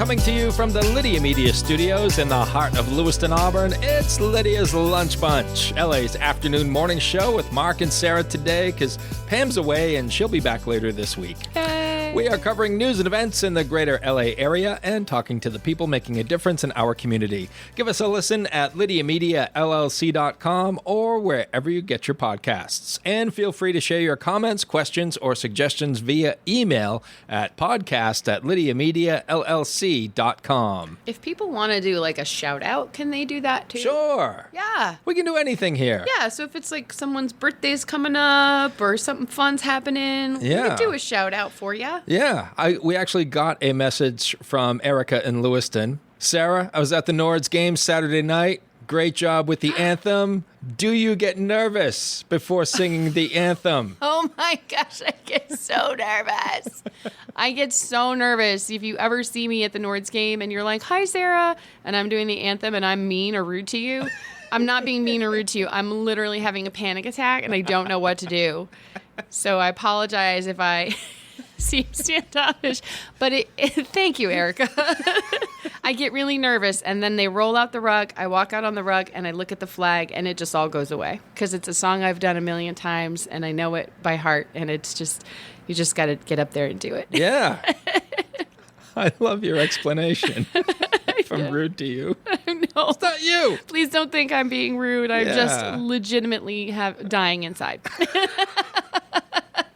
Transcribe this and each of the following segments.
Coming to you from the Lydia Media Studios in the heart of Lewiston, Auburn, it's Lydia's Lunch Bunch, LA's afternoon morning show with Mark and Sara today because Pam's away and she'll be back later this week. Hey. We are covering news and events in the greater LA area and talking to the people making a difference in our community. Give us a listen at lydiamediallc.com or wherever you get your podcasts. And feel free to share your comments, questions, or suggestions via email at podcast@lydiamediallc.com. If people want to do like a shout out, can they do that too? Sure. Yeah. We can do anything here. Yeah, so if it's like someone's birthday's coming up or something fun's happening, we Yeah. could do a shout out for you. Yeah, we actually got a message from Erica in Lewiston. Sara, I was at the Nords game Saturday night. Great job with the anthem. Do you get nervous before singing the anthem? Oh my gosh, I get so nervous. I get so nervous. If you ever see me at the Nords game and you're like, "Hi, Sara," and I'm doing the anthem and I'm mean or rude to you, I'm not being mean or rude to you. I'm literally having a panic attack and I don't know what to do. So I apologize if I seem standoffish, but thank you, Erica. I get really nervous, and then they roll out the rug. I walk out on the rug, and I look at the flag, and it just all goes away because it's a song I've done a million times, and I know it by heart, and it's just, you just got to get up there and do it. Yeah. I love your explanation. From rude to you. No. It's not you. Please don't think I'm being rude. I'm Yeah. just legitimately dying inside.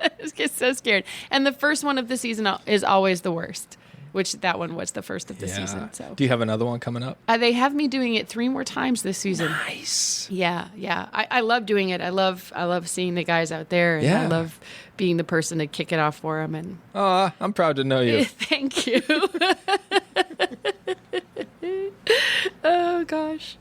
I just get so scared. And the first one of the season is always the worst, which that one was the first of the season. So Do you have another one coming up? they have me doing it 3 more times this season. Nice. Yeah. I love doing it. I love seeing the guys out there, and I love being the person to kick it off for them. And I'm proud to know you. thank you. Oh, gosh.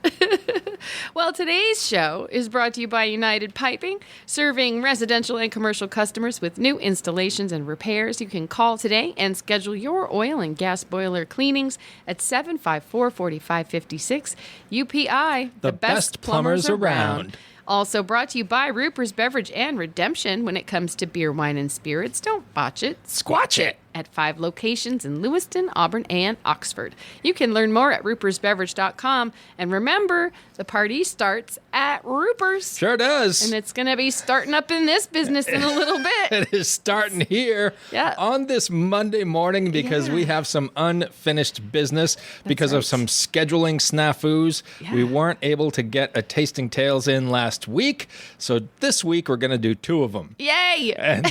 Well, today's show is brought to you by United Piping, serving residential and commercial customers with new installations and repairs. You can call today and schedule your oil and gas boiler cleanings at 754-4556. UPI, The best plumbers around. Also brought to you by Roopers Beverage and Redemption. When it comes to beer, wine, and spirits, don't botch it, Squatch it. At 5 locations in Lewiston, Auburn, and Oxford. You can learn more at roopersbeverage.com. And remember, the party starts at Roopers. Sure does. And it's going to be starting up in this business in a little bit. It is starting here on this Monday morning because we have some unfinished business because of some scheduling snafus. Yeah. We weren't able to get a Tasting Tales in last week, so this week we're going to do 2 of them. Yay! And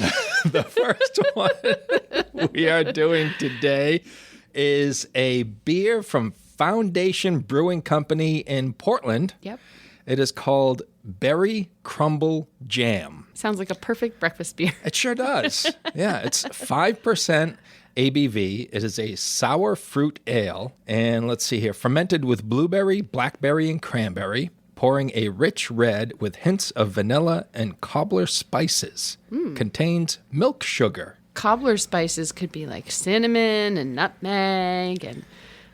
the first one we are doing today is a beer from Foundation Brewing Company in Portland. Yep. It is called Berry Crumble Jam. Sounds like a perfect breakfast beer. It sure does. Yeah, it's 5% ABV. It is a sour fruit ale. And let's see here. Fermented with blueberry, blackberry, and cranberry. Pouring a rich red with hints of vanilla and cobbler spices. Contains milk sugar. Cobbler spices could be like cinnamon and nutmeg and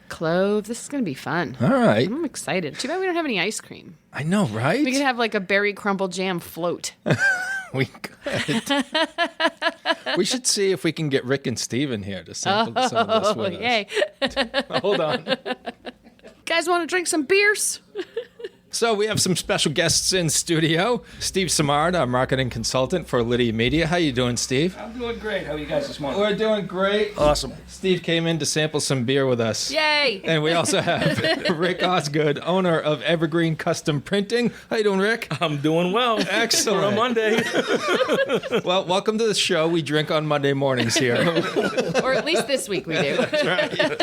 clove. This is going to be fun. All right. I'm excited. Too bad we don't have any ice cream. I know, right? We could have like a berry crumble jam float. We could. We should see if we can get Rick and Steve in here to sample some of this with yay. us. Hold on. Guys want to drink some beers? So we have some special guests in studio. Steve Samard, our marketing consultant for Lydia Media. How you doing, Steve? I'm doing great. How are you guys this morning? We're doing great. Awesome. Steve came in to sample some beer with us. Yay! And we also have Rick Osgood, owner of Evergreen Custom Printing. How you doing, Rick? I'm doing well. Excellent. For a Monday. Well, welcome to the show. We drink on Monday mornings here. Or at least this week we do. That's right.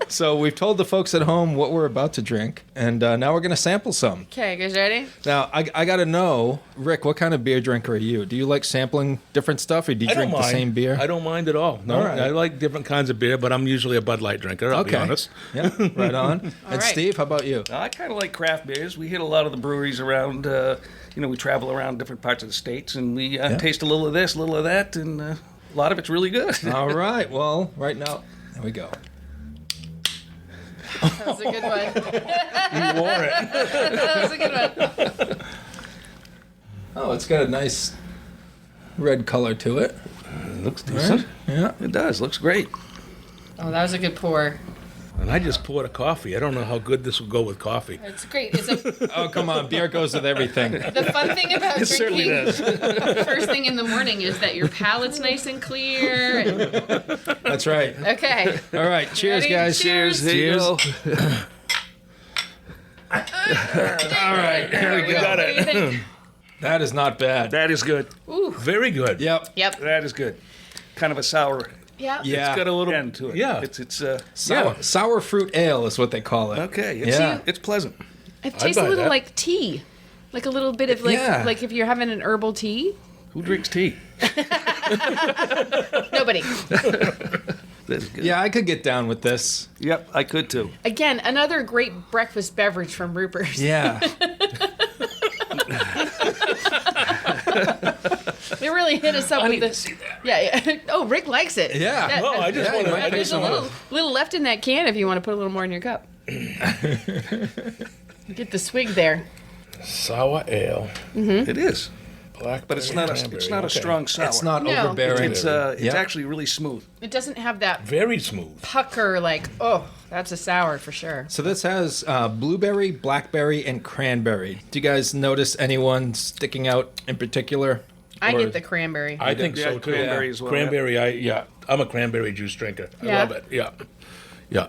So we've told the folks at home what we're about to drink, and now we're going to sample some. Okay, guys ready? Now, I got to know, Rick, what kind of beer drinker are you? Do you like sampling different stuff, or do you drink the same beer? I don't mind at all. No, All right. I like different kinds of beer, but I'm usually a Bud Light drinker, I'll be honest. Yeah, right on. And right. Steve, how about you? I kind of like craft beers. We hit a lot of the breweries around, we travel around different parts of the states, and we taste a little of this, a little of that, and a lot of it's really good. All right. Well, right now, there we go. That was a good one. You wore it. That was a good one. Oh, it's got a nice red color to it. Looks decent. Yeah. It does. Looks great. Oh, that was a good pour. And I just poured a coffee. I don't know how good this will go with coffee. It's great. Oh, come on. Beer goes with everything. The fun thing about It certainly drinking does. first thing in the morning is that your palate's nice and clear. That's right. Okay. All right. Cheers, Ready? guys. Cheers. Here you go. All right. Here we We go. got What do you it. think? That is not bad. That is good. Very good. Yep. Yep. That is good. Kind of a sour. Yep. Yeah. It's got a little end to it. Yeah. It's Sour fruit ale is what they call it. okay. It's, Yeah. it's pleasant. It tastes a buy little that. like tea. Like a little bit of Yeah. like if you're having an herbal tea. Who drinks tea? Nobody. That's good. Yeah, I could get down with this. Yep, I could too. Again, another great breakfast beverage from Roopers. Yeah. They really hit us up with this. Yeah. Oh, Rick likes it. Yeah. No, I just Yeah, want you might to. There's a little left in that can if you want to put a little more in your cup. Get the swig there. Sour ale. It is, Black. but it's not a strong sour. It's not No. overbearing. It's Yep. actually really smooth. It doesn't have that Very smooth. pucker like, oh, that's a sour for sure. So this has blueberry, blackberry, and cranberry. Do you guys notice anyone sticking out in particular? I Or- get the cranberry. I think Yeah, so too. cranberry as well, Cranberry. I'm a cranberry juice drinker. I Yeah. love it. Yeah. Yeah.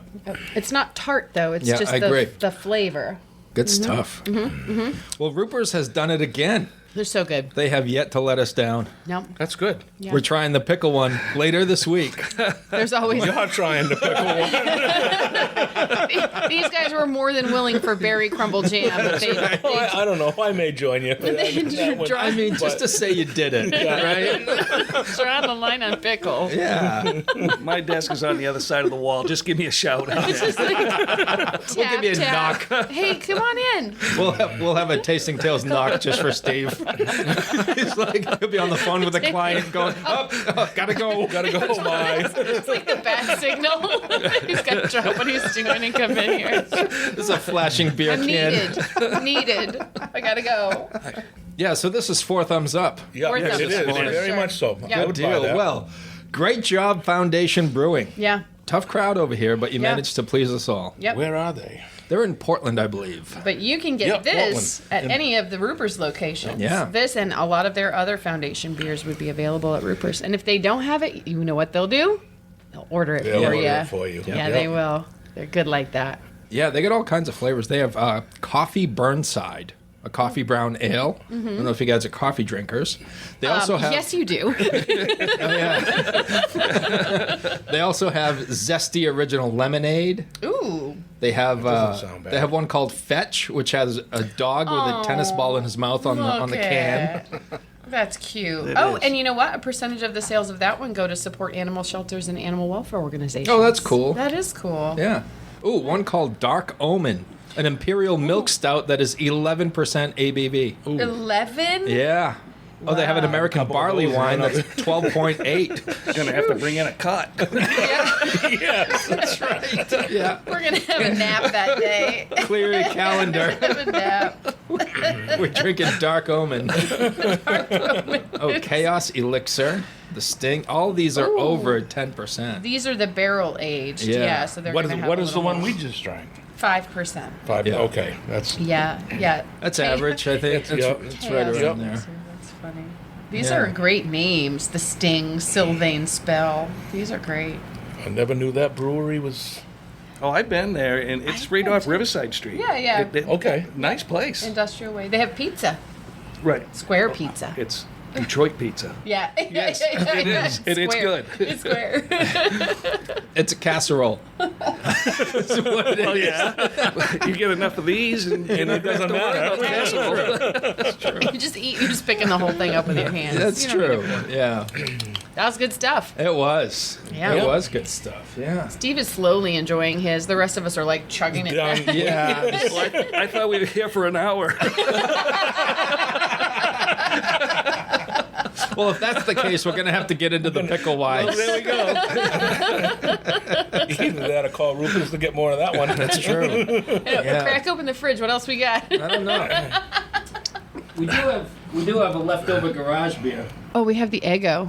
It's not tart though. It's Yeah, just I agree. the flavor. Good stuff. Well, Roopers has done it again. They're so good. They have yet to let us down. No, That's good. yeah. We're trying the pickle one later this week. There's always You're trying to pickle one. these guys were more than willing for berry crumble jam. But they I don't know. I may join you. That one. I mean, just to say you did it, right? draw the line on pickle. Yeah. My desk is on the other side of the wall. Just give me a shout out. We'll give you a knock. Hey, come on in. We'll have a Tasting Tales knock just for Steve. He's like, he'll be on the phone with a client going, gotta go. Gotta go. Bye. It's like the bat signal. He's got to drop what he's doing and come in here. This is a flashing beer I'm can. needed. I gotta go. Yeah, so this is 4 thumbs up. Yeah, Or yes, it thumbs is. up. Very Sure. much so. Yeah. I Good would buy deal. that. Well, great job, Foundation Brewing. Yeah. Tough crowd over here, but you Yeah. managed to please us all. Yep. Where are they? They're in Portland, I believe. But you can get Yeah, this Portland. at any of the Roopers locations. Yeah. This and a lot of their other Foundation beers would be available at Roopers. And if they don't have it, you know what they'll do? They'll order it They'll for order you. it for you. Yeah, Yep. they will. They're good like that. Yeah, they got all kinds of flavors. They have coffee Burnside, a coffee brown ale. I don't know if you guys are coffee drinkers. They also have Yes, you do. they also have zesty original lemonade. Ooh. They have doesn't sound bad. they have one called Fetch, which has a dog with a tennis ball in his mouth on the can. That's cute. It Oh, is. and you know what? A percentage of the sales of that one go to support animal shelters and animal welfare organizations. Oh, that's cool. That is cool. Yeah. Ooh, one called Dark Omen, an imperial milk stout that is 11% ABV. 11? Yeah. Oh, they have an Wow. American Couple of barley those, wine you know. that's 12.8. Gonna have to bring in a cot. Yes, that's right. Yeah. We're going to have a nap that day. Clear your calendar. Have a nap. We're drinking Dark Omen. Oh, Chaos Elixir, the Sting. All these are Ooh. over 10%. These are the barrel aged. Yeah. Yeah, so they're What going is to have what a is the little one more. we just drank? 5%. 5. Yeah. Okay, that's Yeah, yeah. That's average, I think. That's, Yep. that's right Chaos around Elixir, there. That's funny. These Yeah. are great names. The Sting, Sylvain Spell. These are great. I never knew that brewery was. Oh, I've been there, and it's right off Riverside Street. Yeah, yeah. Okay. Nice place. Industrial Way. They have pizza. Right. Square pizza. It's Detroit pizza. Yeah. Yes, it is. And it's Square. good. It's square. It's a casserole. That's what it is. Oh yeah. You get enough of these, and it doesn't matter. You just eat. You're just picking the whole thing up with your hands. That's You don't true. Yeah. That was good stuff. It was. Yeah. It was good stuff. Yeah. Steve is slowly enjoying his. The rest of us are like chugging it Down. down. Yeah. Well, I thought we were here for an hour. Well, if that's the case, we're going to have to get into the pickle wise. There we go. Either that or call Roopers to get more of that one. That's true. Yeah. Crack open the fridge. What else we got? I don't know. We do have a leftover garage beer. Oh, we have the Eggo.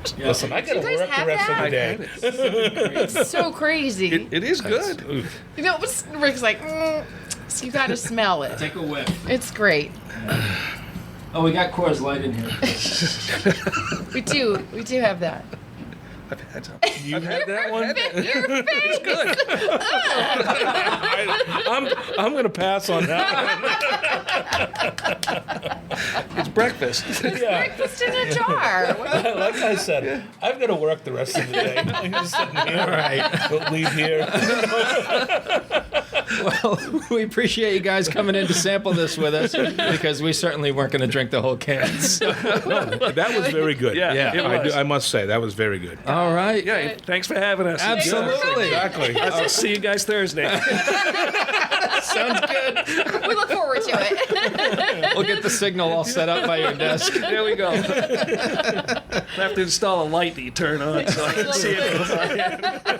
recounts. Listen, I gotta you guys work the have rest that? of the day. It's so crazy. It is good. You know, Rick's like, so you gotta smell it. Take a whiff. It's great. Oh, we got Coors Light in here. We do have that. I've had some. You had that one? Your face. Good. I'm gonna pass on that It's breakfast. one. Yeah. Breakfast in a jar. Like I said, I've got to work the rest of the day. I'm just sitting here. All right. We'll leave here. Well, we appreciate you guys coming in to sample this with us because we certainly weren't going to drink the whole can. So. That was very good. Yeah, it was. I must say, that was very good. All right. Yeah, thanks for having us. Absolutely. Exactly. I'll see you guys Thursday. Sounds good. We look forward to it. We'll get the signal all set up by your desk. There we go. I have to install a light that you turn on so I can see it.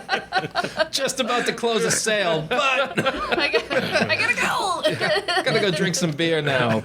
Just about to close a sale, but I gotta go. gotta go drink some beer now. All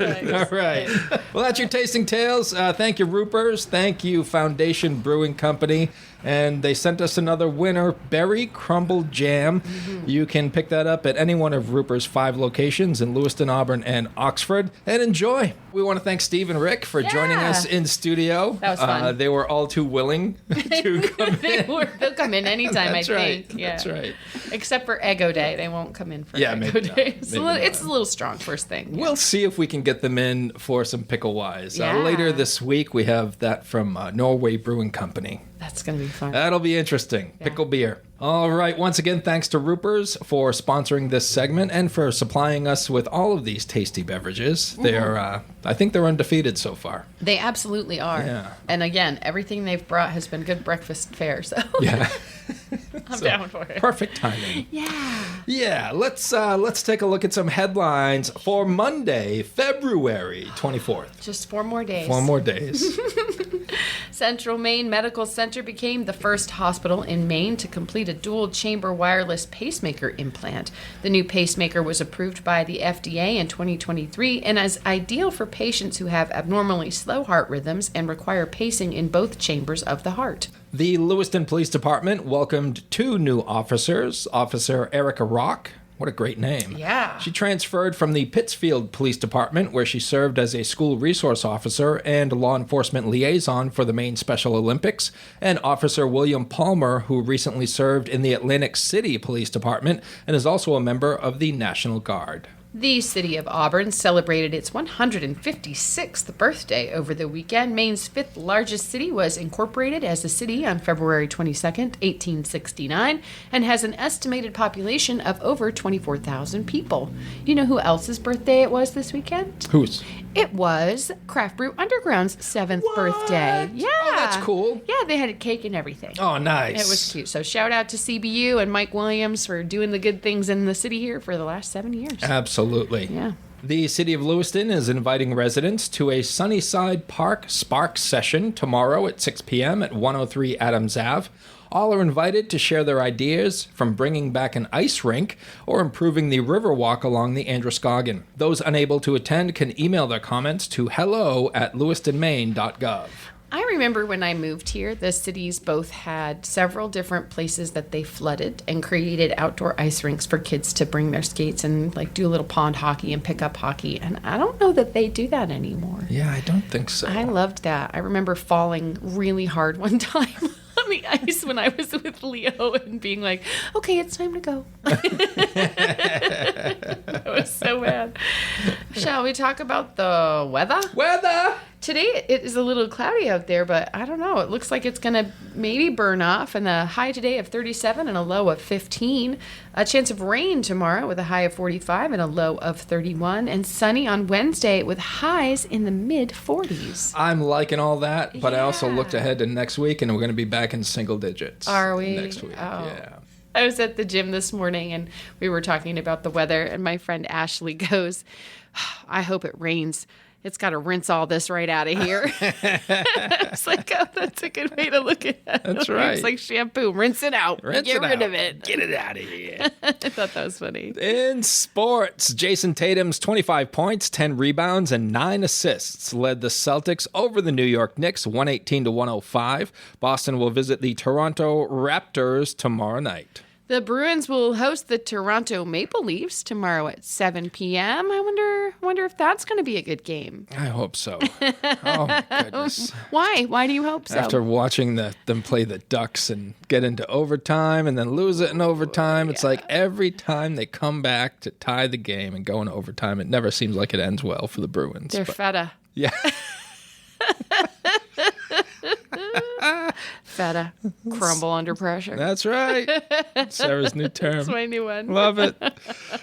right. Well, that's your tasting tales. Thank you, Roopers. Thank you, Foundation Brewing Company. And they sent us another winner, Berry Crumble Jam. You can pick that up at any one of Roopers' 5 locations in Lewiston, Auburn, and Oxford. And enjoy. We want to thank Steve and Rick for joining us in studio. That was fun. They were all too willing to come in. They'll come in anytime, That's I right. think. Yeah. That's right. Except for Eggo Day. They won't come in for Yeah, Eggo maybe Day. not. It's, Maybe it's not. a little strong first thing. We'll see if we can get them in for some pickle wise. Yeah. Later this week, we have that from Norway Brewing Company. That's going to be fun. That'll be interesting. Pickle beer. All right. Once again, thanks to Roopers for sponsoring this segment and for supplying us with all of these tasty beverages. They're, I think they're undefeated so far. They absolutely are. Yeah. And again, everything they've brought has been good breakfast fare. So Yeah. I'm down for it. Perfect timing. Yeah. Yeah. Let's take a look at some headlines for Monday, February 24th. Just 4 more days. 4 more days. Central Maine Medical Center became the first hospital in Maine to complete a dual-chamber wireless pacemaker implant. The new pacemaker was approved by the FDA in 2023 and is ideal for patients who have abnormally slow heart rhythms and require pacing in both chambers of the heart. The Lewiston Police Department welcomed 2 new officers. Officer Erica Rock. What a great name. Yeah. She transferred from the Pittsfield Police Department, where she served as a school resource officer and law enforcement liaison for the Maine Special Olympics, and Officer William Palmer, who recently served in the Atlantic City Police Department and is also a member of the National Guard. The city of Auburn celebrated its 156th birthday over the weekend. Maine's 5th largest city was incorporated as a city on February 22nd, 1869, and has an estimated population of over 24,000 people. You know who else's birthday it was this weekend? Who's? It was Craft Brew Underground's 7th birthday. Yeah. Oh, that's cool. Yeah, they had a cake and everything. Oh, nice. It was cute. So shout out to CBU and Mike Williams for doing the good things in the city here for the last 7 years. Absolutely. Yeah. The City of Lewiston is inviting residents to a Sunnyside Park Spark session tomorrow at 6 p.m. at 103 Adams Ave. All are invited to share their ideas from bringing back an ice rink or improving the river walk along the Androscoggin. Those unable to attend can email their comments to hello@lewistonmaine.gov. I remember when I moved here, the cities both had several different places that they flooded and created outdoor ice rinks for kids to bring their skates and like do a little pond hockey and pickup hockey. And I don't know that they do that anymore. Yeah, I don't think so. I loved that. I remember falling really hard one time on the ice when I was with Leo and being like, okay, it's time to go. That was so bad. Shall we talk about the weather? Weather! Today it is a little cloudy out there, but I don't know. It looks like it's going to maybe burn off. And the high today of 37 and a low of 15. A chance of rain tomorrow with a high of 45 and a low of 31. And sunny on Wednesday with highs in the mid 40s. I'm liking all that, but I also Yeah. looked ahead to next week, and we're going to be back in single digits. Are we? Next week, Oh. yeah. I was at the gym this morning and we were talking about the weather, and my friend Ashley goes, I hope it rains. it's got to rinse all this right out of here. It's like, oh, that's a good way to look at it. That's right. It's like shampoo. Rinse it out. Get rid of it. Get it out of here. I thought that was funny. In sports, Jason Tatum's 25 points, 10 rebounds, and 9 assists led the Celtics over the New York Knicks 118-105. Boston will visit the Toronto Raptors tomorrow night. The Bruins will host the Toronto Maple Leafs tomorrow at 7 p.m. I wonder if that's going to be a good game. I hope so. Oh, my goodness. Why? Why do you hope so? After watching them play the Ducks and get into overtime and then lose it in overtime, it's like every time they come back to tie the game and go into overtime, it never seems like it ends well for the Bruins. They're feta. Yeah. Feta. Crumble under pressure. That's right. Sarah's new term. That's my new one. Love it.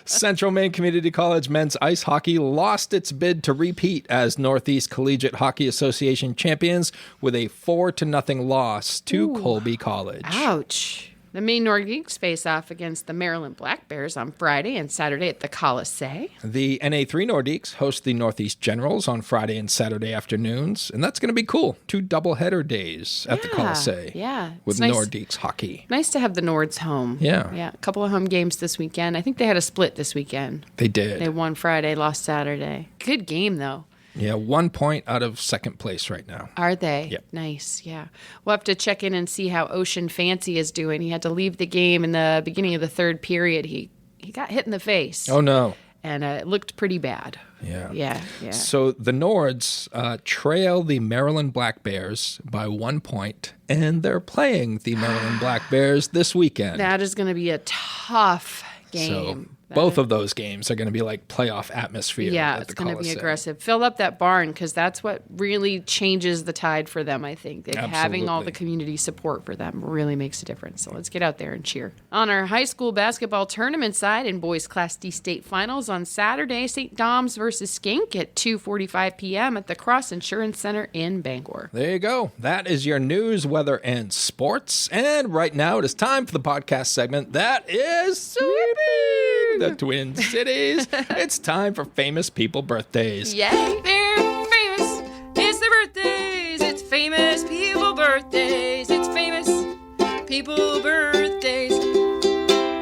Central Maine Community College men's ice hockey lost its bid to repeat as Northeast Collegiate Hockey Association champions with a 4-0 loss to Colby College. Ouch. The Maine Nordiques face off against the Maryland Black Bears on Friday and Saturday at the Colisée. The NA3 Nordiques host the Northeast Generals on Friday and Saturday afternoons, and that's going to be cool. 2 doubleheader days at the Colisée. Yeah. With nice. Nordiques hockey. Nice to have the Nords home. Yeah. Yeah. A couple of home games this weekend. I think they had a split this weekend. They did. They won Friday, lost Saturday. Good game, though. Yeah, 1 point out of second place right now. Are they? Yep. Nice, yeah. We'll have to check in and see how Ocean Fancy is doing. He had to leave the game in the beginning of the third period. He got hit in the face. Oh, no. And it looked pretty bad. Yeah. Yeah. So the Nords trail the Maryland Black Bears by 1 point, and they're playing the Maryland Black Bears this weekend. That is going to be a tough game. So both of those games are going to be like playoff atmosphere. Yeah, at it's the going to be Colisée. aggressive. Fill up that barn because that's what really changes the tide for them, I think. Having all the community support for them really makes a difference. So let's get out there and cheer. On our high school basketball tournament side in boys Class D state finals on Saturday, St. Dom's versus Skink at 2:45 p.m. at the Cross Insurance Center in Bangor. There you go. That is your news, weather, and sports. And right now it is time for the podcast segment that is sweeping the Twin Cities. It's time for famous people birthdays. Yay! They're famous. It's their birthdays. It's famous people birthdays. It's famous people birthdays.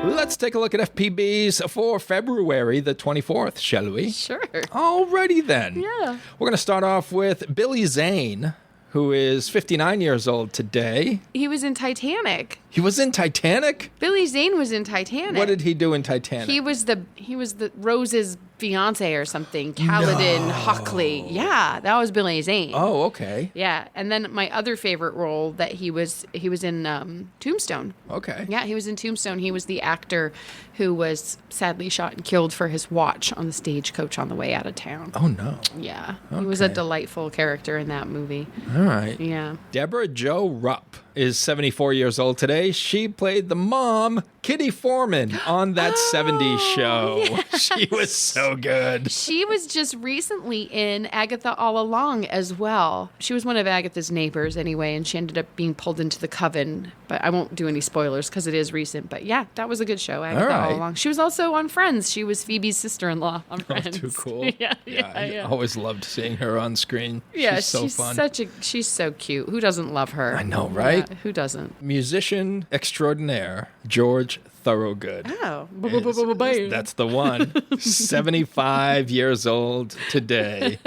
Let's take a look at FPBs for February the 24th, shall we? Sure. Alrighty then. Yeah. We're going to start off with Billy Zane, who is 59 years old today. He was in Titanic. He was in Titanic? Billy Zane was in Titanic. What did he do in Titanic? He was the Rose's fiance or something, Kaladin Hockley. Yeah, that was Billy Zane. Oh, okay. Yeah, and then my other favorite role that he was in Tombstone. Okay. Yeah, he was in Tombstone. He was the actor who was sadly shot and killed for his watch on the stagecoach on the way out of town. Oh, no. Yeah, he was a Okay. delightful character in that movie. All right. Yeah. Deborah Jo Rupp is 74 years old today. She played the mom, Kitty Foreman, on that 70s show. yes. She was so good. She was just recently in Agatha All Along as well. She was one of Agatha's neighbors anyway, and she ended up being pulled into the coven. But I won't do any spoilers because it is recent. But yeah, that was a good show, Agatha All Along. She was also on Friends. She was Phoebe's sister-in-law on Friends. Too cool. yeah. I always loved seeing her on screen. Yeah, she's so fun. She's so cute. Who doesn't love her? I know, right? Yeah, who doesn't? Musician extraordinaire, George Thorogood. Oh. That's the one. 75 years old today.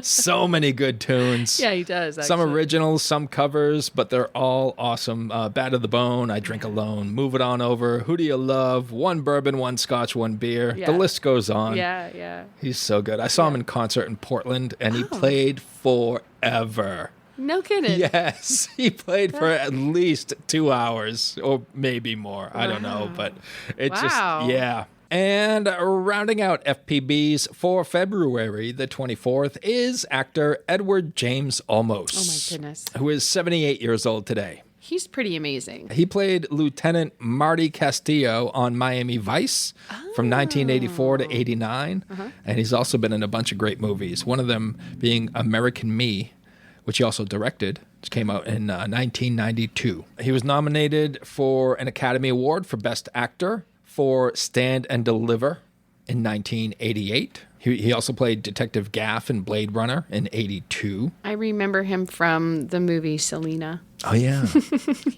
So many good tunes. Yeah, he does, Some actually. originals, some covers, but they're all awesome. Bad to the Bone, I Drink Alone, Move It On Over, Who Do You Love, One Bourbon, One Scotch, One Beer. Yeah. The list goes on. Yeah. He's so good. I saw him in concert in Portland, and he played forever. No kidding. Yes, he played for at least 2 hours, or maybe more. I don't know, but it's Wow. just, yeah. And rounding out FPBs for February the 24th is actor Edward James Olmos. Oh, my goodness. Who is 78 years old today. He's pretty amazing. He played Lieutenant Marty Castillo on Miami Vice from 1984 to 89. And he's also been in a bunch of great movies, one of them being American Me, which he also directed, which came out in 1992. He was nominated for an Academy Award for Best Actor for Stand and Deliver in 1988. He also played Detective Gaff in Blade Runner in 82. I remember him from the movie Selena. Oh, yeah.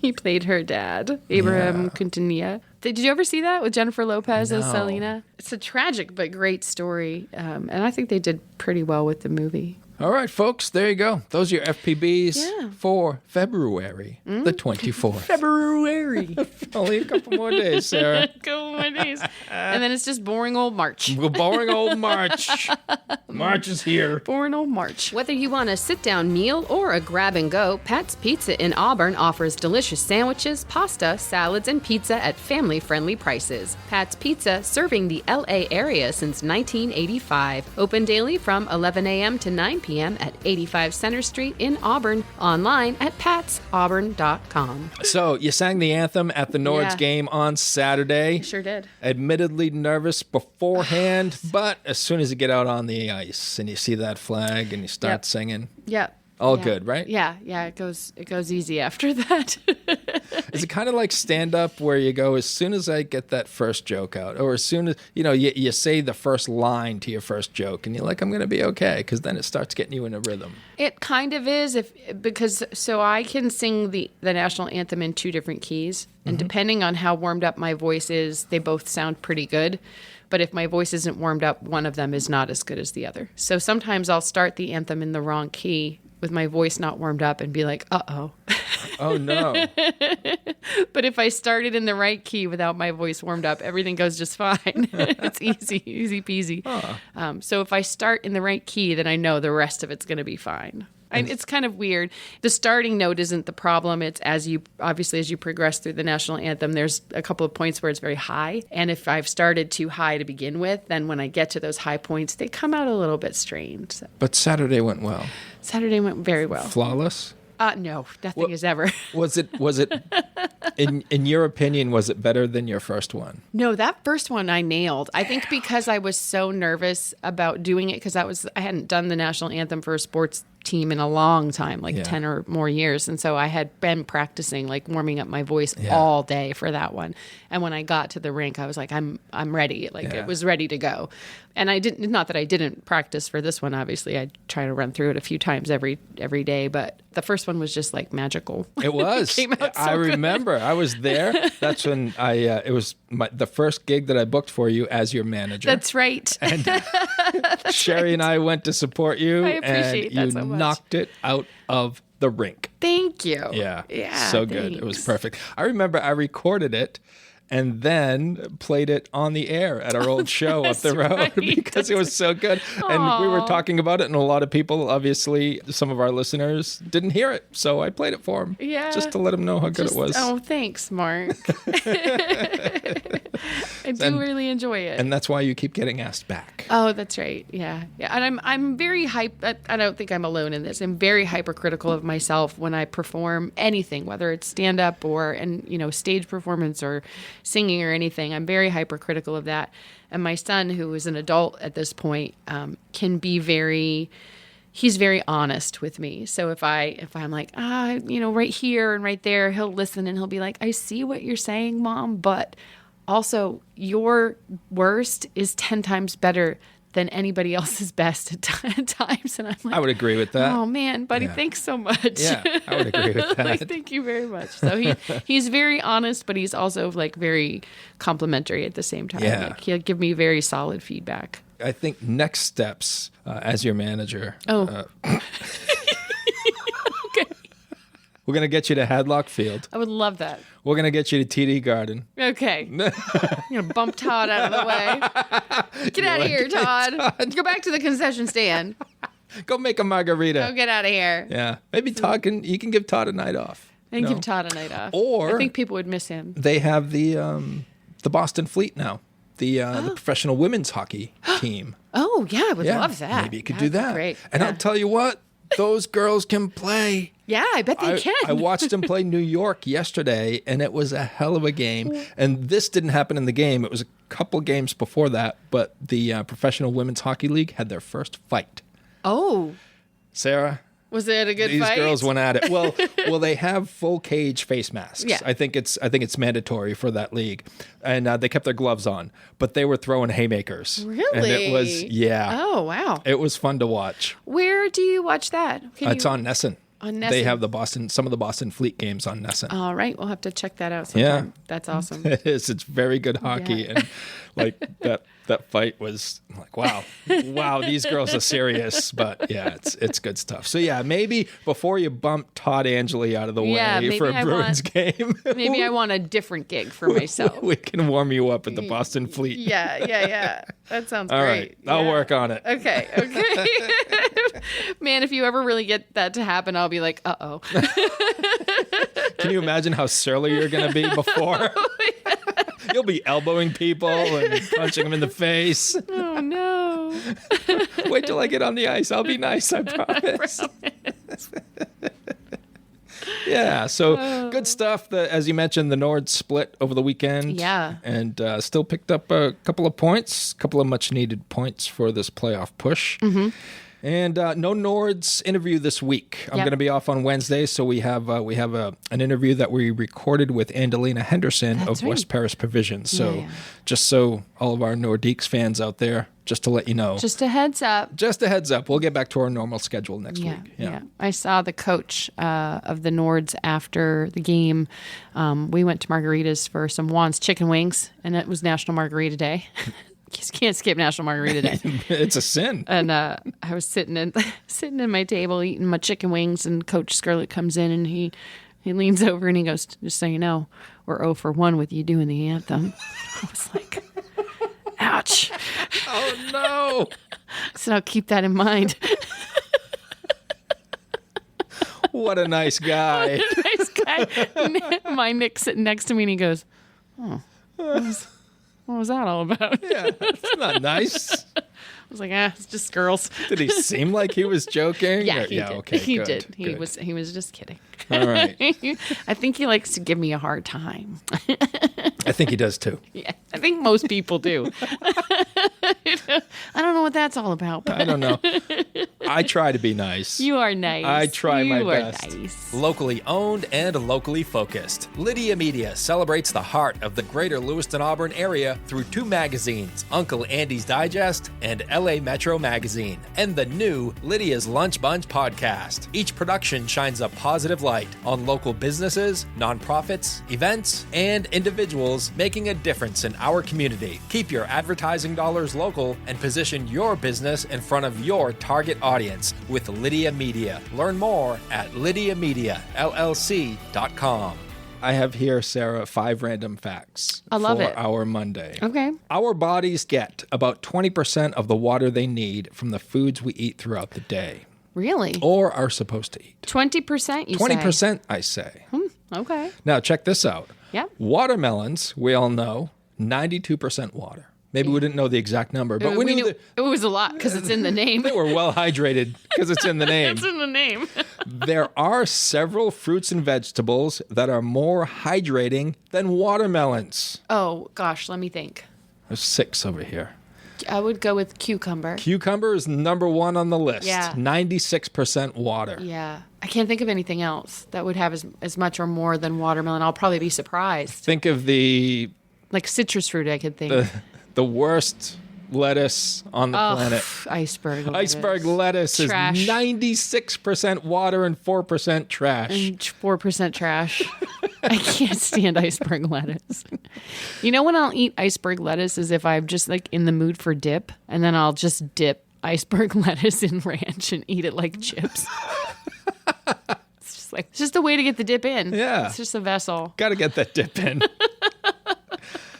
He played her dad, Abraham Quintanilla. Did you ever see that with Jennifer Lopez as Selena? It's a tragic but great story, and I think they did pretty well with the movie. All right, folks, there you go. Those are your FPBs for February the 24th. February. Only a couple more days, Sarah. Couple more days. And then it's just boring old March. Boring old March. March is here. Boring old March. Whether you want a sit-down meal or a grab-and-go, Pat's Pizza in Auburn offers delicious sandwiches, pasta, salads, and pizza at family-friendly prices. Pat's Pizza, serving the L.A. area since 1985. Open daily from 11 a.m. to 9 p.m. at 85 Center Street in Auburn. Online at patsauburn.com. So, you sang the anthem at the Nords game on Saturday. Sure did. Admittedly nervous beforehand, but as soon as you get out on the ice and you see that flag and you start singing, Yep. all good, right? Yeah, it goes easy after that. Is it kind of like stand-up where you go, as soon as I get that first joke out, or as soon as, you say the first line to your first joke, and you're like, I'm going to be okay, because then it starts getting you in a rhythm. It kind of is, because I can sing the National Anthem in 2 different keys, and depending on how warmed up my voice is, they both sound pretty good. But if my voice isn't warmed up, one of them is not as good as the other. So sometimes I'll start the anthem in the wrong key with my voice not warmed up and be like, uh-oh. Oh, no. But if I started in the right key without my voice warmed up, everything goes just fine. It's easy peasy. So if I start in the right key, then I know the rest of it's going to be fine. It's kind of weird. The starting note isn't the problem. It's as you progress through the national anthem, there's a couple of points where it's very high. And if I've started too high to begin with, then when I get to those high points, they come out a little bit strained. So. But Saturday went well. Saturday went very well. Flawless? No, nothing is ever. Was it in your opinion, was it better than your first one? No, that first one I nailed. I think because I was so nervous about doing it, because I hadn't done the national anthem for a sports team in a long time, 10 or more years. And so I had been practicing, warming up my voice all day for that one. And when I got to the rink, I was like, I'm ready. It was ready to go. And I didn't, not that I didn't practice for this one, obviously. I try to run through it a few times every day, but the first one was just magical. It was. It came out so I remember. I was there. That's when it was the first gig that I booked for you as your manager. That's right. And Sherry and I went to support you. I appreciate and that so much. Knocked it out of the rink. Thank you. Yeah. Yeah. So good. It was perfect. I remember I recorded it and then played it on the air at our old show up the road because it was so good. And we were talking about it, and a lot of people, obviously, some of our listeners didn't hear it. So I played it for them just to let them know how good it was. Oh, thanks, Mark. I do really enjoy it. And that's why you keep getting asked back. Oh, that's right. Yeah. And I'm very I don't think I'm alone in this. I'm very hypercritical of myself when I perform anything, whether it's stand-up or stage performance or singing or anything. I'm very hypercritical of that. And my son, who is an adult at this point, can be he's very honest with me. So if I'm like, right here and right there, he'll listen and he'll be like, I see what you're saying, Mom, but also your worst is 10 times better than anybody else's best at times. And I'm like, I would agree with that. Oh man, buddy, thanks so much. Yeah, I would agree with that. Thank you very much. So he's very honest, but he's also very complimentary at the same time. Yeah. He'll give me very solid feedback. I think next steps as your manager. Okay. We're going to get you to Hadlock Field. I would love that. We're going to get you to TD Garden. Okay. I'm going to bump Todd out of the way. Get out of here, Todd. Go back to the concession stand. Go make a margarita. Go get out of here. Yeah. Maybe you can give Todd a night off. And give Todd a night off. Or I think people would miss him. They have the Boston Fleet now. The professional women's hockey team. Oh, yeah. I would love that. Maybe you could do that. Great. And I'll tell you what. Those girls can play. Yeah, I bet they can. I watched them play New York yesterday, and it was a hell of a game. And this didn't happen in the game. It was a couple games before that, but the Professional Women's Hockey League had their first fight. Oh. Sarah, Was it a good These fight? girls went at it. Well, they have full cage face masks. Yeah. I think it's mandatory for that league, and they kept their gloves on, but they were throwing haymakers. Really? And it was Oh, wow. It was fun to watch. Where do you watch that? It's on Nessun. On Nessun. They have some of the Boston Fleet games on Nessun. All right. We'll have to check that out sometime. Yeah. That's awesome. It is. It's very good hockey, Yeah. and like that fight was like, wow, these girls are serious. But yeah, it's good stuff. So yeah, maybe before you bump Todd Angeli out of the way for a Bruins game, Maybe I want a different gig for myself. we can warm you up at the Boston Fleet. Yeah. That sounds All great. right, I'll work on it. Okay. Man, if you ever really get that to happen, I'll be like, uh-oh. Can you imagine how surly you're going to be before? You'll be elbowing people and punching them in the face. Oh, no. Wait till I get on the ice. I'll be nice, I promise. Yeah, so good stuff. As you mentioned, the Nords split over the weekend. Yeah. And still picked up a couple of points, a couple of much-needed points for this playoff push. Mm-hmm. And no Nords interview this week. I'm going to be off on Wednesday, so we have an interview that we recorded with Andalina Henderson of West Paris Provision. So just so all of our Nordiques fans out there, just to let you know. Just a heads up. We'll get back to our normal schedule next week. Yeah. I saw the coach of the Nords after the game. We went to Margaritas for some Juan's chicken wings, and it was National Margarita Day. Just can't skip National Margarita Day. It's a sin. And I was sitting in my table eating my chicken wings, and Coach Scarlett comes in and he leans over and he goes, "Just so you know, we're 0 for 1 with you doing the anthem." I was like, ouch. Oh no. So I'll keep that in mind. What a nice guy. Nice guy. My Nick sitting next to me and he goes, "Oh, what was that all about?" Yeah, it's not nice. I was like, it's just girls. Did he seem like he was joking? Yeah, he did. Okay, he good, did. He good. was just kidding. All right. I think he likes to give me a hard time. I think he does too. Yeah, I think most people do. I don't know what that's all about. But I don't know. I try to be nice. you are nice. I try my You are best. nice. Locally owned and locally focused, Lydia Media celebrates the heart of the greater Lewiston Auburn area through 2 magazines, Uncle Andy's Digest and LA Metro Magazine, and the new Lydia's Lunch Bunch podcast. Each production shines a positive light on local businesses, nonprofits, events, and individuals making a difference in our community. Keep your advertising dollars local and position your business in front of your target audience with Lydia Media. Learn more at lydiamediallc.com. I have here, Sarah, 5 random facts I love for it. our Monday. Okay. Our bodies get about 20% of the water they need from the foods we eat throughout the day, Really? or are supposed to eat. 20%, you say? 20%, I say. Okay. Now, check this out. Yep. Watermelons, we all know, 92% water. Maybe we didn't know the exact number, but we knew that it was a lot because it's in the name. they were well hydrated because it's in the name. It's in the name. There are several fruits and vegetables that are more hydrating than watermelons. Oh, gosh, let me think. There's 6 over here. I would go with cucumber. Cucumber is number 1 on the list. Yeah. 96% water. Yeah. I can't think of anything else that would have as much or more than watermelon. I'll probably be surprised. Think of the Like citrus fruit, I could think. the worst lettuce on the planet. Iceberg lettuce. Iceberg lettuce Trash. is 96% water and 4% trash. And 4% trash. I can't stand iceberg lettuce. You know when I'll eat iceberg lettuce is if I'm just like in the mood for dip, and then I'll just dip iceberg lettuce in ranch and eat it like chips. It's just a way to get the dip in. Yeah. It's just a vessel. Got to get that dip in.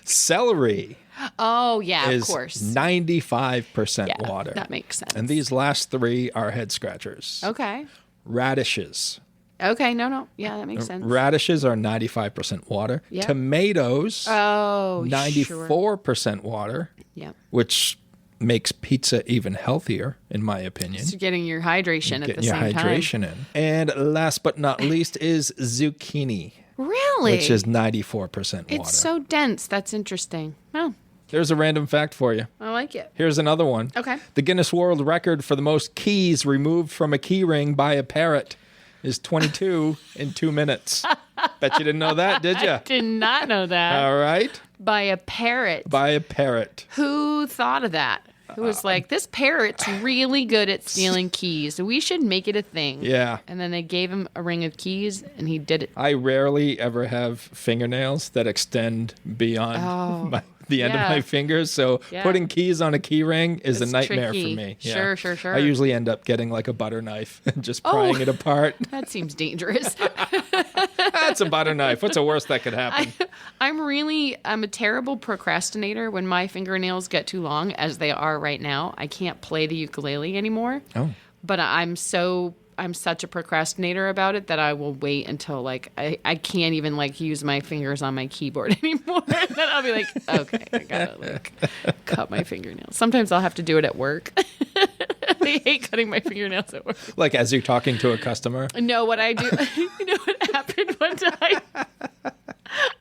Celery Oh, yeah, is of course. 95% Yeah, water. that makes sense. And these last 3 are head scratchers. Okay. Radishes. Okay, no. Yeah, that makes sense. Radishes are 95% water. Yeah. Tomatoes, Oh, 94% water, Yeah. which makes pizza even healthier, in my opinion. So getting your hydration at Getting the your same time. hydration in. And last but not least is zucchini, Really? which is 94% water. It's so dense. That's interesting. Oh, There's a random fact for you. I like it. Here's another one. Okay. The Guinness World Record for the most keys removed from a key ring by a parrot is 22 in 2 minutes. Bet you didn't know that, did you? Did not know that. All right. By a parrot. By a parrot. Who thought of that? Who was like, this parrot's really good at stealing keys. We should make it a thing. Yeah. And then they gave him a ring of keys, and he did it. I rarely ever have fingernails that extend beyond the end of Yeah. my fingers. So Yeah. putting keys on a key ring is It's a nightmare tricky. for me. Sure, sure. I usually end up getting like a butter knife and just prying it apart. That seems dangerous. That's a butter knife. What's the worst that could happen? I'm a terrible procrastinator when my fingernails get too long, as they are right now. I can't play the ukulele anymore. Oh. But I'm such a procrastinator about it that I will wait until like I can't even like use my fingers on my keyboard anymore. And then I'll be like, okay, I gotta like cut my fingernails. Sometimes I'll have to do it at work. I hate cutting my fingernails at work. Like as you're talking to a customer? No, what I do, you know what happened one time?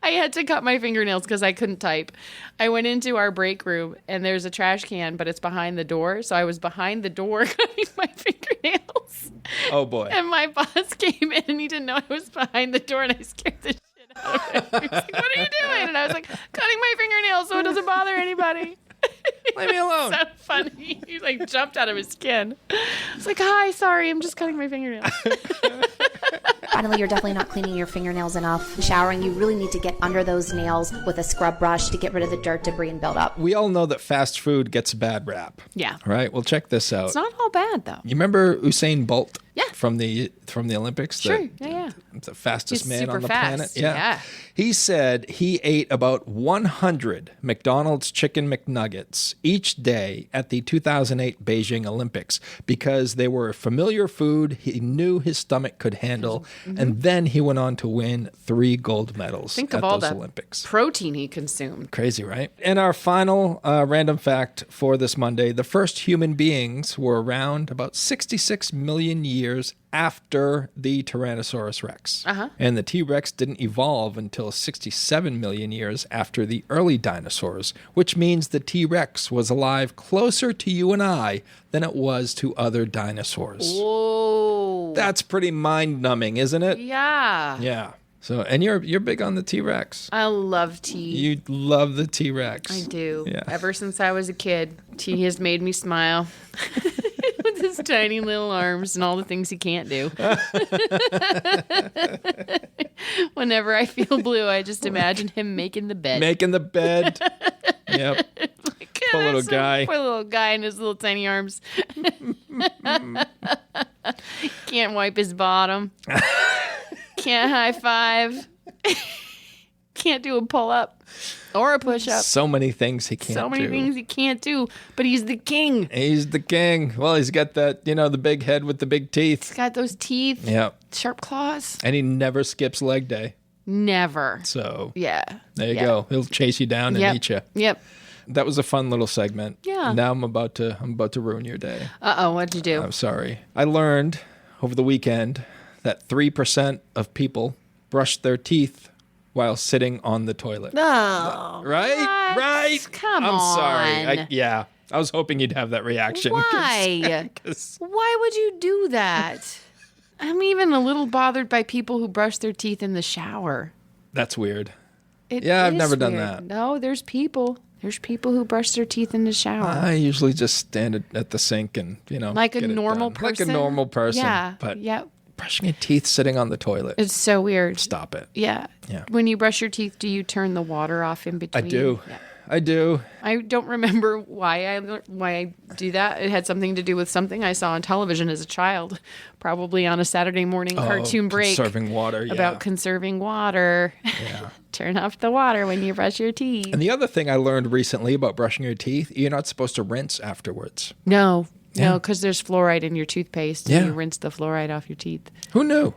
I had to cut my fingernails because I couldn't type. I went into our break room and there's a trash can, but it's behind the door. So I was behind the door cutting my fingernails. Oh, boy. And my boss came in and he didn't know I was behind the door and I scared the shit out of him. He was like, what are you doing? And I was like, cutting my fingernails so it doesn't bother anybody. Leave me alone. So funny. He like jumped out of his skin. I was like, hi, sorry, I'm just cutting my fingernails. Finally, you're definitely not cleaning your fingernails enough. Showering, you really need to get under those nails with a scrub brush to get rid of the dirt, debris, and buildup. We all know that fast food gets a bad rap. Yeah. All right, well, check this out. It's not all bad though. You remember Usain Bolt? Yeah. From the Olympics? Sure. Yeah. The fastest He's man super on the fast. planet. Yeah. He said he ate about 100 McDonald's chicken McNuggets each day at the 2008 Beijing Olympics because they were a familiar food he knew his stomach could handle. Mm-hmm. And then he went on to win 3 gold medals Think at of all those the Olympics. protein he consumed. Crazy, right? And our final random fact for this Monday, the first human beings were around about 66 million years after the Tyrannosaurus Rex. And the T-Rex didn't evolve until 67 million years after the early dinosaurs, which means the T-Rex was alive closer to you and I than it was to other dinosaurs. Whoa. That's pretty mind-numbing, isn't it? Yeah. Yeah. So, and you're big on the T-Rex. I love tea. You love the T-Rex. I do. Yeah. Ever since I was a kid, tea has made me smile. With his tiny little arms and all the things he can't do. Whenever I feel blue, I just imagine him making the bed. Making the bed. Yep. Poor little guy. Poor little guy and his little tiny arms. Can't wipe his bottom. Can't high five. Can't do a pull up or a push up. So many things he can't do. So many things he can't do, but he's the king. He's the king. Well, he's got that, the big head with the big teeth. He's got those teeth. Yep. Sharp claws. And he never skips leg day. Never. So Yeah. there you go. He'll chase you down and eat you. Yep. That was a fun little segment. Yeah. Now I'm about to ruin your day. Uh-oh, what'd you do? I'm sorry. I learned over the weekend that 3% of people brush their teeth while sitting on the toilet. Oh. Right? What? Right? Come I'm sorry. on. I was hoping you'd have that reaction. Why? Why would you do that? I'm even a little bothered by people who brush their teeth in the shower. That's weird. It Yeah, I've is never done weird. that. No, there's people. There's people who brush their teeth in the shower. I usually just stand at the sink and, like a get it normal done. person. Like a normal person. Yeah. But Yep. brushing your teeth sitting on the toilet. It's so weird. Stop it. Yeah. Yeah. When you brush your teeth, do you turn the water off in I between? do. Yeah. I do. I don't remember why I do that. It had something to do with something I saw on television as a child, probably on a Saturday morning cartoon break. Conserving water, yeah. About conserving water. Yeah. Turn off the water when you brush your teeth. And the other thing I learned recently about brushing your teeth, you're not supposed to rinse afterwards. No, Yeah. because there's fluoride in your toothpaste. Yeah. And you rinse the fluoride off your teeth. Who knew?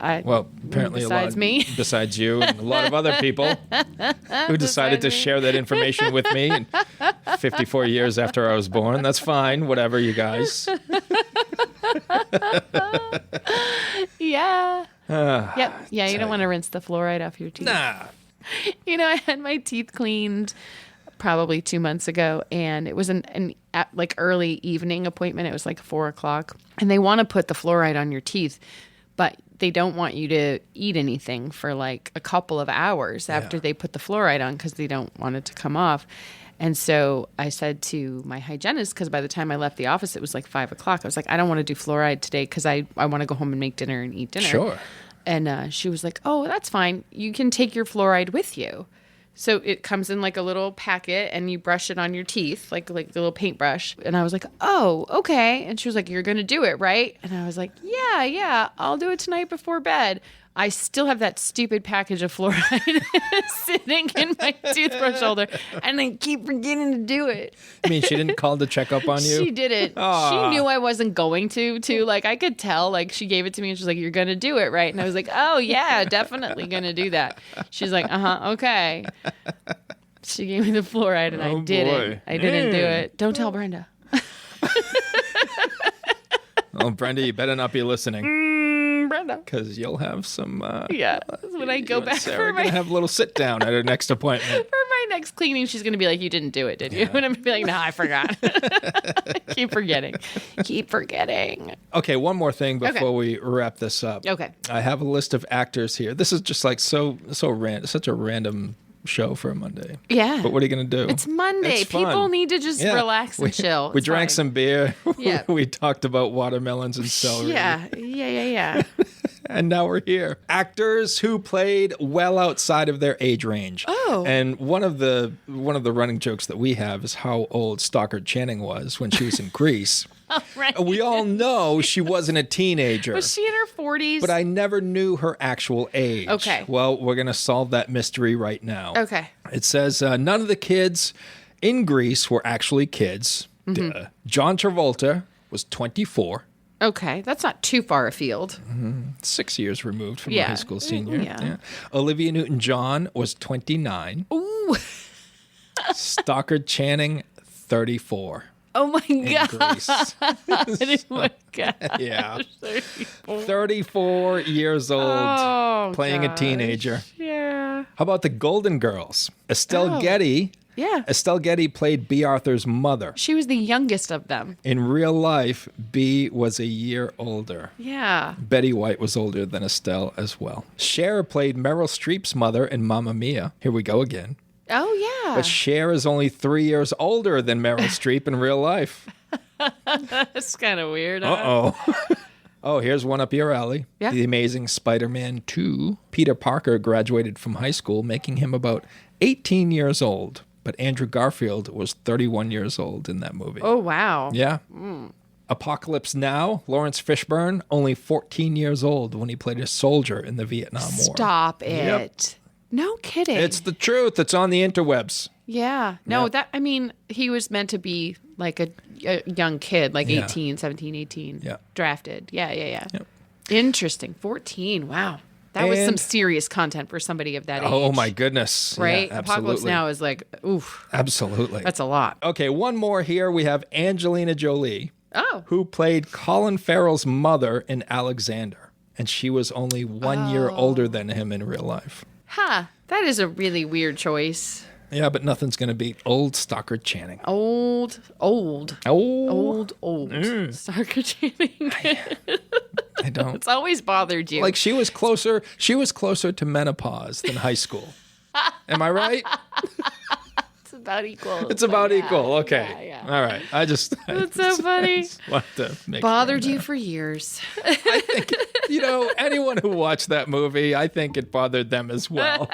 Well, apparently besides me. Besides you and a lot of other people who decided to share that information with me 54 years after I was born. That's fine. Whatever, you guys. Yeah. Yep. Yeah, you don't want to rinse the fluoride off your teeth. Nah. I had my teeth cleaned probably 2 months ago, and it was an like early evening appointment. It was like 4:00, and they want to put the fluoride on your teeth, but they don't want you to eat anything for like a couple of hours after they put the fluoride on because they don't want it to come off. And so I said to my hygienist, because by the time I left the office, it was like 5:00. I was like, I don't want to do fluoride today because I want to go home and make dinner and eat dinner. Sure. And she was like, oh, that's fine. You can take your fluoride with you. So it comes in like a little packet and you brush it on your teeth, like a little paintbrush. And I was like, oh, okay. And she was like, you're going to do it, right? And I was like, yeah, I'll do it tonight before bed. I still have that stupid package of fluoride sitting in my toothbrush holder, and I keep forgetting to do it. I mean, she didn't call to check up on you? She didn't. She knew I wasn't going to. Like, I could tell. Like, she gave it to me, and she's like, you're going to do it, right? And I was like, oh, yeah, definitely going to do that. She's like, okay. She gave me the fluoride, and I didn't. I didn't do it. Don't tell Brenda. Oh, Brenda, you better not be listening. Brenda. Because you'll have some... when I go back Sarah for are going to have a little sit down at her next appointment. for my next cleaning, she's going to be like, you didn't do it, did you? And I'm going to be like, no, I forgot. Keep forgetting. Okay, one more thing before we wrap this up. Okay. I have a list of actors here. This is just like so random, such a random show for a Monday. Yeah. But what are you going to do? It's Monday. It's fun. People need to just relax and chill. We drank some beer. Yeah. We talked about watermelons and celery. Yeah. And now we're here. Actors who played well outside of their age range. Oh. And one of the running jokes that we have is how old Stockard Channing was when she was in Grease. Oh, right. We all know she wasn't a teenager. Was she in her 40s? But I never knew her actual age. Okay. Well, we're going to solve that mystery right now. Okay. It says none of the kids in Grease were actually kids. Mm-hmm. John Travolta was 24. Okay, that's not too far afield. 6 years removed from a high school senior. Yeah. Olivia Newton-John was 29. Ooh. Stockard Channing, 34. Oh my In God. Grease. Oh my God. Yeah. 34 years old, playing a teenager. Yeah. How about the Golden Girls? Estelle Getty. Yeah. Estelle Getty played B. Arthur's mother. She was the youngest of them. In real life, B was a year older. Yeah. Betty White was older than Estelle as well. Cher played Meryl Streep's mother in Mamma Mia. Here we go again. Oh, yeah. But Cher is only 3 years older than Meryl Streep in real life. That's kind of weird. Uh-oh. Oh, here's one up your alley. Yeah. The Amazing Spider-Man 2. Peter Parker graduated from high school, making him about 18 years old. But Andrew Garfield was 31 years old in that movie. Oh, wow. Yeah. Apocalypse Now, Lawrence Fishburne, only 14 years old when he played a soldier in the Vietnam War. Stop it. Yep. No kidding. It's the truth. It's on the interwebs. Yeah. No, Yeah. he was meant to be like a young kid, like Yeah. 18, 17, 18. Yeah. Drafted. Yeah. Yep. Interesting. 14. Wow. That was some And- serious content for somebody of that age. Oh, my goodness. Right? Yeah, Apocalypse absolutely. Now is like, oof. Absolutely. That's a lot. Okay, one more here. We have Angelina Jolie, Oh. who played Colin Farrell's mother in Alexander. And she was only 1 year older than him in real life. Huh. That is a really weird choice. Yeah, but nothing's going to beat old Stockard Channing. Old. Oh, Stockard Channing. I don't. It's always bothered you. Like she was closer to menopause than high school. Am I right? it's about equal. It's about Yeah, equal. Okay. yeah. All right. That's so funny. Want to make Bothered sure you for years. I think, anyone who watched that movie, I think it bothered them as well.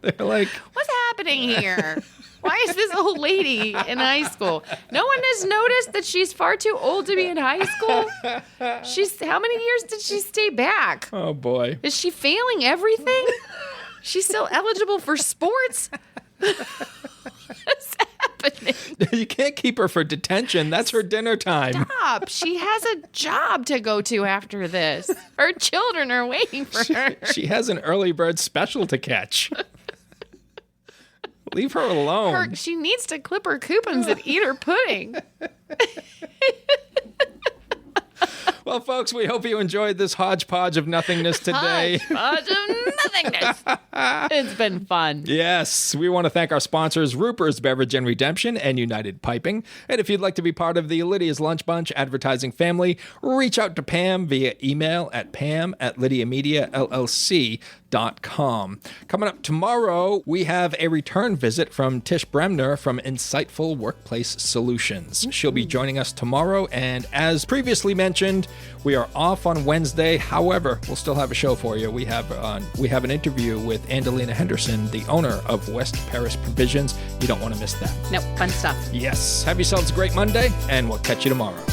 They're like, What's happening here? Why is this old lady in high school? No one has noticed that she's far too old to be in high school. How many years did she stay back? oh boy. Is she failing everything? She's still eligible for sports? What's happening? You can't keep her for detention. That's her dinner time. Stop. She has a job to go to after this. Her children are waiting for her. She has an early bird special to catch. Leave her alone. She needs to clip her coupons and eat her pudding. Well, folks, we hope you enjoyed this hodgepodge of nothingness today. Hodgepodge of nothingness. It's been fun. Yes, we want to thank our sponsors, Roopers Beverage and Redemption and United Piping. And if you'd like to be part of the Lydia's Lunch Bunch advertising family, reach out to Pam via email at pam@lydiamediallc.com. Coming up tomorrow, we have a return visit from Tish Bremner from Insightful Workplace Solutions. She'll be joining us tomorrow, and as previously mentioned, we are off on Wednesday. However, we'll still have a show for you. We have an interview with Andalina Henderson, the owner of West Paris Provisions. You don't want to miss that. Nope, fun stuff. Yes. Have yourselves a great Monday, and we'll catch you tomorrow.